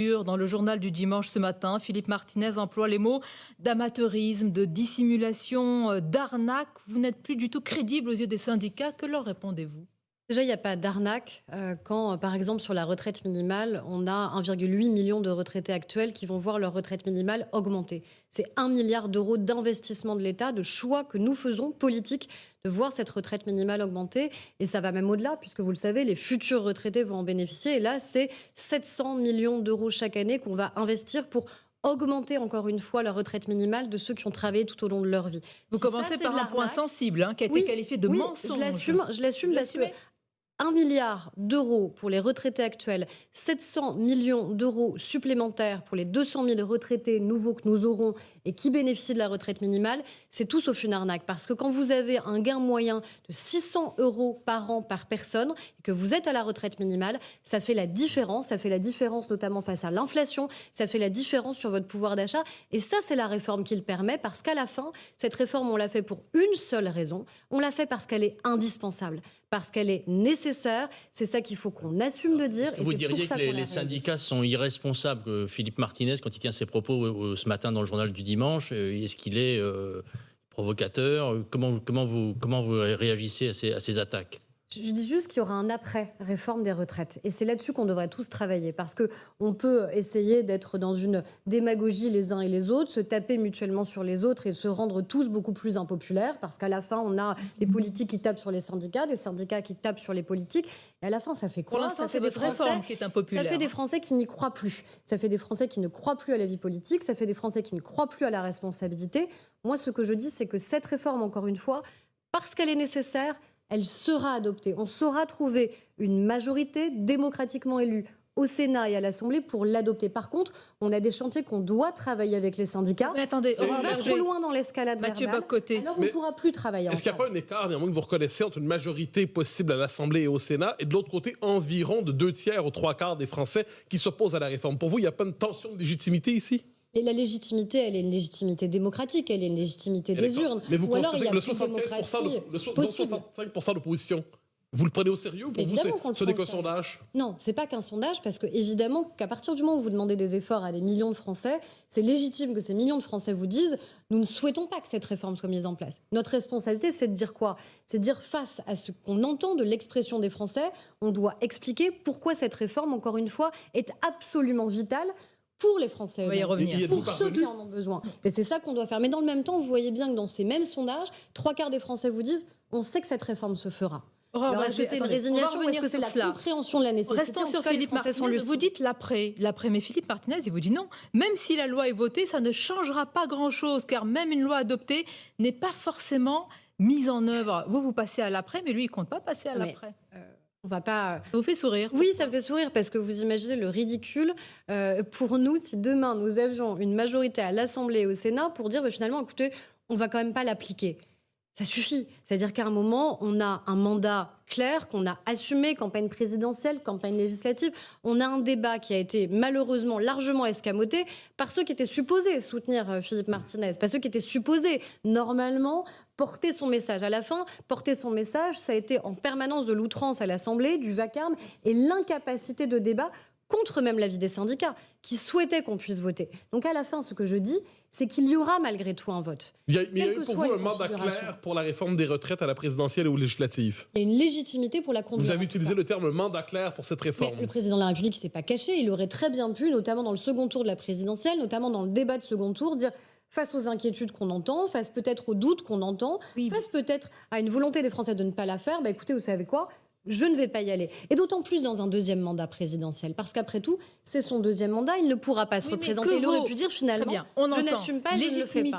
Dans le journal du dimanche ce matin, Philippe Martinez emploie les mots d'amateurisme, de dissimulation, d'arnaque. Vous n'êtes plus du tout crédible aux yeux des syndicats. Que leur répondez-vous? Déjà, il n'y a pas d'arnaque quand, par exemple, sur la retraite minimale, on a 1,8 million de retraités actuels qui vont voir leur retraite minimale augmenter. C'est 1 milliard d'euros d'investissement de l'État, de choix que nous faisons politiques, de voir cette retraite minimale augmenter. Et ça va même au-delà, puisque vous le savez, les futurs retraités vont en bénéficier. Et là, c'est 700 millions d'euros chaque année qu'on va investir pour augmenter encore une fois la retraite minimale de ceux qui ont travaillé tout au long de leur vie. Vous Si commencez ça, c'est par de un point l'arnaque, sensible qui a été oui, qualifié de oui, mensonge. je l'assume Vous parce que l'assumez? 1 milliard d'euros pour les retraités actuels, 700 millions d'euros supplémentaires pour les 200 000 retraités nouveaux que nous aurons et qui bénéficient de la retraite minimale, c'est tout sauf une arnaque. Parce que quand vous avez un gain moyen de 600 euros par an par personne et que vous êtes à la retraite minimale, ça fait la différence. Ça fait la différence notamment face à l'inflation. Ça fait la différence sur votre pouvoir d'achat. Et ça, c'est la réforme qui le permet parce qu'à la fin, cette réforme, on l'a fait pour une seule raison. On l'a fait parce qu'elle est indispensable, parce qu'elle est nécessaire. C'est ça qu'il faut qu'on assume de dire. Vous diriez que les syndicats sont irresponsables, Philippe Martinez, quand il tient ses propos ce matin dans le journal du dimanche, est-ce qu'il est provocateur? Comment vous réagissez à ces attaques? Je dis juste qu'il y aura un après-réforme des retraites. Et c'est là-dessus qu'on devrait tous travailler. Parce qu'on peut essayer d'être dans une démagogie les uns et les autres, se taper mutuellement sur les autres et se rendre tous beaucoup plus impopulaires. Parce qu'à la fin, on a des politiques qui tapent sur les syndicats, des syndicats qui tapent sur les politiques. Et à la fin, ça fait quoi? Pour l'instant, Ça c'est fait des votre réforme qui est impopulaire. Ça fait des Français qui n'y croient plus. Ça fait des Français qui ne croient plus à la vie politique. Ça fait des Français qui ne croient plus à la responsabilité. Moi, ce que je dis, c'est que cette réforme, encore une fois, parce qu'elle est nécessaire, elle sera adoptée. On saura trouver une majorité démocratiquement élue au Sénat et à l'Assemblée pour l'adopter. Par contre, on a des chantiers qu'on doit travailler avec les syndicats. Mais attendez, si on va trop loin dans l'escalade Mathieu verbale, Bock-Côté. alors on ne pourra plus travailler ensemble. Est-ce qu'il n'y a pas un écart, néanmoins, que vous reconnaissez entre une majorité possible à l'Assemblée et au Sénat et de l'autre côté, environ de 2/3 aux 3/4 des Français qui s'opposent à la réforme? Pour vous, il n'y a pas une tension de légitimité ici? Et la légitimité, elle est une légitimité démocratique, elle est une légitimité des urnes. Mais vous Ou alors il y constatez a que le plus de 75%, démocratie possible. 65% d'opposition, vous le prenez au sérieux ou pour Évidemment vous, qu'on le ce n'est prend qu'un au sérieux. sondage? Non, c'est pas qu'un sondage, parce que évidemment qu'à partir du moment où vous demandez des efforts à des millions de Français, c'est légitime que ces millions de Français vous disent « nous ne souhaitons pas que cette réforme soit mise en place ». Notre responsabilité, c'est de dire quoi? C'est de dire face à ce qu'on entend de l'expression des Français, on doit expliquer pourquoi cette réforme, encore une fois, est absolument vitale pour les Français, On va y revenir. pour ceux qui en ont besoin. Et c'est ça qu'on doit faire. Mais dans le même temps, vous voyez bien que dans ces mêmes sondages, 3/4 des Français vous disent « on sait que cette réforme se fera ». Alors, est-ce que c'est une résignation ou est-ce que c'est la compréhension de la nécessité? Restons sur Philippe Martinez. Vous dites l'après. L'après, mais Philippe Martinez, il vous dit non. Même si la loi est votée, ça ne changera pas grand-chose, car même une loi adoptée n'est pas forcément mise en œuvre. Vous passez à l'après, mais lui, il ne compte pas passer à l'après. On va pas... Ça vous fait sourire? Oui, ça me fait sourire parce que vous imaginez le ridicule pour nous si demain nous avions une majorité à l'Assemblée et au Sénat pour dire finalement, écoutez, on va quand même pas l'appliquer. Ça suffit. C'est-à-dire qu'à un moment, on a un mandat clair qu'on a assumé, campagne présidentielle, campagne législative. On a un débat qui a été malheureusement largement escamoté par ceux qui étaient supposés soutenir Philippe Martinez, pas ceux qui étaient supposés normalement porter son message. À la fin, porter son message, ça a été en permanence de l'outrance à l'Assemblée, du vacarme et l'incapacité de débat contre même l'avis des syndicats qui souhaitaient qu'on puisse voter. Donc à la fin, ce que je dis, c'est qu'il y aura malgré tout un vote. Il y a eu pour vous un mandat clair pour la réforme des retraites à la présidentielle et aux législatives? Il y a une légitimité pour la conduire. Vous avez utilisé le terme mandat clair pour cette réforme. Mais le président de la République ne s'est pas caché. Il aurait très bien pu, notamment dans le second tour de la présidentielle, notamment dans le débat de second tour, dire face aux inquiétudes qu'on entend, face peut-être aux doutes qu'on entend, face peut-être à une volonté des Français de ne pas la faire, écoutez, vous savez quoi ? Je ne vais pas y aller. Et d'autant plus dans un deuxième mandat présidentiel. Parce qu'après tout, c'est son deuxième mandat, il ne pourra pas se représenter. Il aurait pu dire finalement, je n'assume pas, je ne le fais pas.